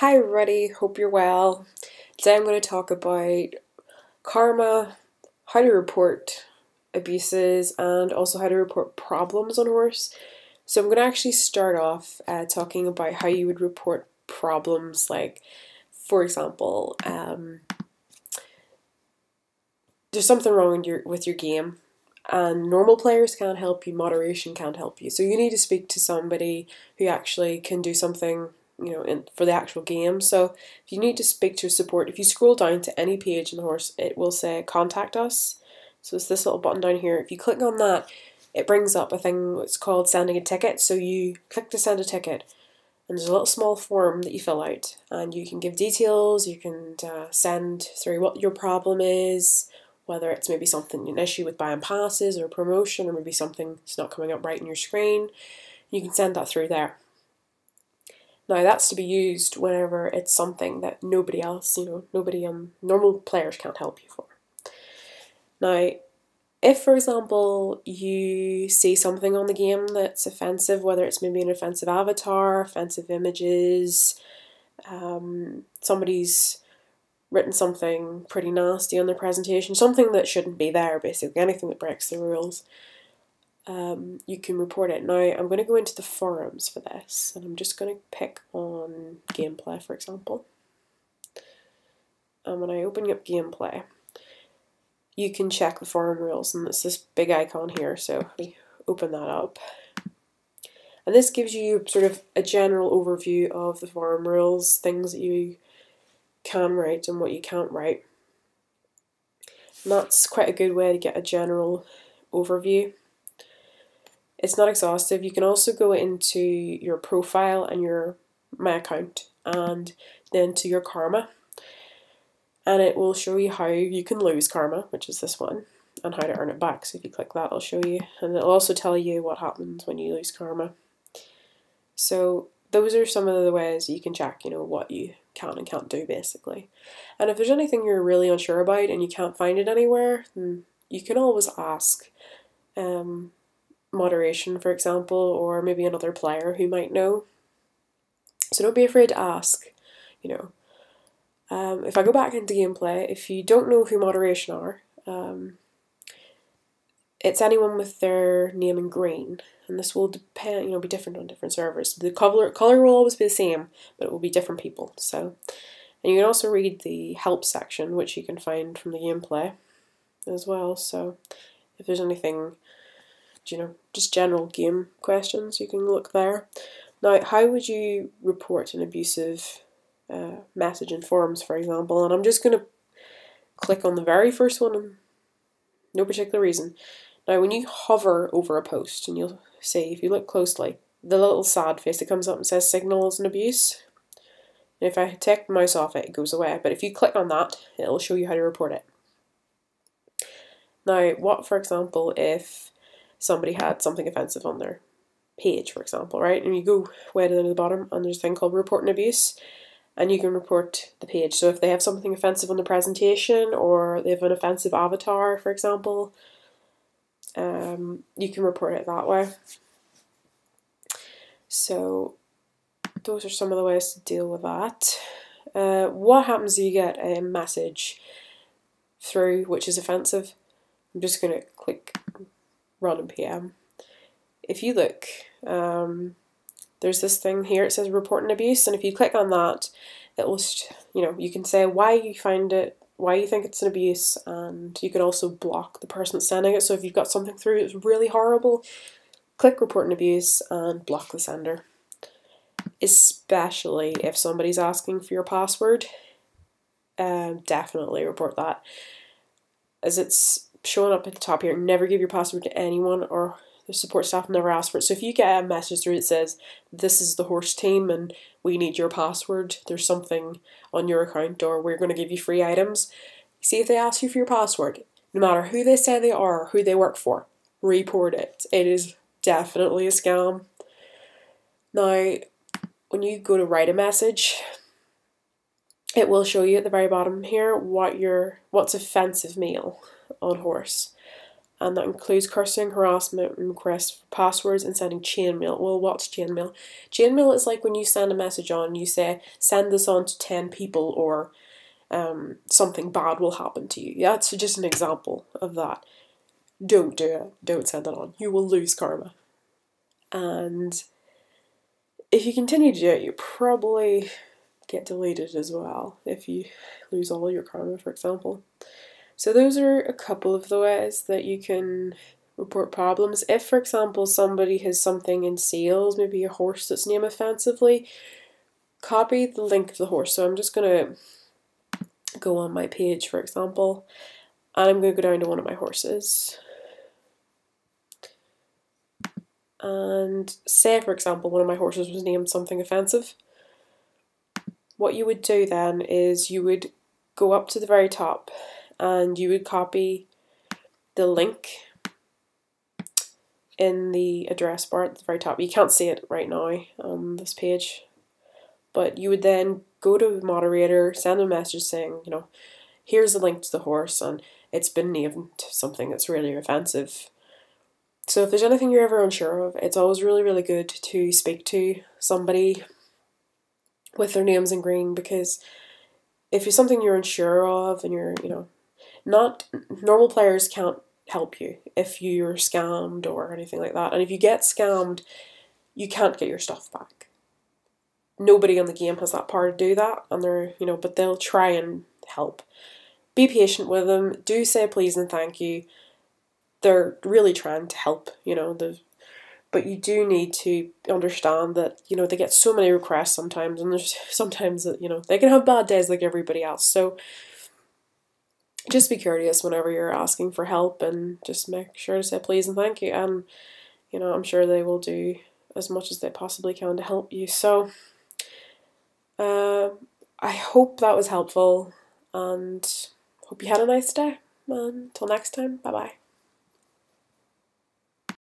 Hi everybody, hope you're well. Today I'm going to talk about karma, how to report abuses, and also how to report problems on horse. So I'm going to actually start off talking about how you would report problems, like, for example, there's something wrong with your game, and normal players can't help you, moderation can't help you. So you need to speak to somebody who actually can do something, for the actual game. So if you need to speak to support, if you scroll down to any page in the horse, it will say contact us. So it's this little button down here. If you click on that, it brings up a thing that's called sending a ticket. So you click to send a ticket, and there's a little small form that you fill out, and you can give details, you can send through what your problem is, whether it's maybe something, an issue with buying passes or promotion, or maybe something that's not coming up right in your screen. You can send that through there. Now that's to be used whenever it's something that nobody else, normal players can't help you for. Now, if, for example, you see something on the game that's offensive, whether it's maybe an offensive avatar, offensive images, somebody's written something pretty nasty on their presentation, something that shouldn't be there, basically, anything that breaks the rules, you can report it. Now, I'm going to go into the forums for this, and I'm just going to pick on gameplay, for example. And when I open up gameplay, you can check the forum rules, and it's this big icon here, so we open that up. And this gives you sort of a general overview of the forum rules, things that you can write and what you can't write. And that's quite a good way to get a general overview. It's not exhaustive. You can also go into your profile and your my account, and then to your karma, and it will show you how you can lose karma, which is this one, and how to earn it back. So if you click that, it'll show you, and it'll also tell you what happens when you lose karma. So those are some of the ways you can check, what you can and can't do, basically. And if there's anything you're really unsure about and you can't find it anywhere, then you can always ask moderation, for example, or maybe another player who might know. So don't be afraid to ask, If I go back into gameplay, if you don't know who moderation are, it's anyone with their name in green, and this will depend, be different on different servers. The color will always be the same, but it will be different people. So, and you can also read the help section, which you can find from the gameplay as well. So, if there's anything, just general game questions, you can look there. Now, how would you report an abusive message in forums, for example? And I'm just going to click on the very first one, and no particular reason. Now, when you hover over a post, and you'll see, if you look closely, the little sad face that comes up and says signals and abuse. And if I take the mouse off it, it goes away. But if you click on that, it'll show you how to report it. Now, what, for example, if somebody had something offensive on their page, for example, right? And you go way down to the bottom, and there's a thing called reporting abuse, and you can report the page. So if they have something offensive on the presentation, or they have an offensive avatar, for example, you can report it that way. So those are some of the ways to deal with that. What happens if you get a message through which is offensive? I'm just going to click run in PM. If you look, there's this thing here, it says reporting abuse, and if you click on that, it will, you can say why you find it, why you think it's an abuse, and you can also block the person that's sending it. So if you've got something through that's really horrible, click reporting abuse and block the sender. Especially if somebody's asking for your password, definitely report that. As it's showing up at the top here, never give your password to anyone, or the support staff never ask for it. So if you get a message through that says, this is the horse team and we need your password, there's something on your account, or we're going to give you free items, see if they ask you for your password, no matter who they say they are or who they work for, report it. It is definitely a scam. Now, when you go to write a message, it will show you at the very bottom here what's offensive mail on horse. and that includes cursing, harassment, and requests for passwords, and sending chain mail. Well, what's chain mail? Chain mail is like when you send a message on, you say, send this on to 10 people, or something bad will happen to you. That's just an example of that. Don't do it. Don't send it on. You will lose karma. And if you continue to do it, you probably get deleted as well if you lose all your karma, for example. So those are a couple of the ways that you can report problems. If, for example, somebody has something in sales, maybe a horse that's named offensively, copy the link of the horse. So I'm just going to go on my page, for example, and I'm going to go down to one of my horses. And say, for example, one of my horses was named something offensive. What you would do then is you would go up to the very top and you would copy the link in the address bar at the very top. You can't see it right now on this page, but you would then go to the moderator, send a message saying, you know, here's the link to the horse and it's been named something that's really offensive. So if there's anything you're ever unsure of, it's always really, really good to speak to somebody with their names in green, because if it's something you're unsure of and you're, you know, not, normal players can't help you if you're scammed or anything like that. And if you get scammed, you can't get your stuff back. Nobody on the game has that power to do that, and they're, you know, but they'll try and help. Be patient with them. Do say please and thank you. They're really trying to help, you know, but you do need to understand that, you know, they get so many requests sometimes, and there's sometimes that, you know, they can have bad days like everybody else. So just be courteous whenever you're asking for help, and just make sure to say please and thank you. And, you know, I'm sure they will do as much as they possibly can to help you. So I hope that was helpful, and hope you had a nice day. And until next time, bye bye.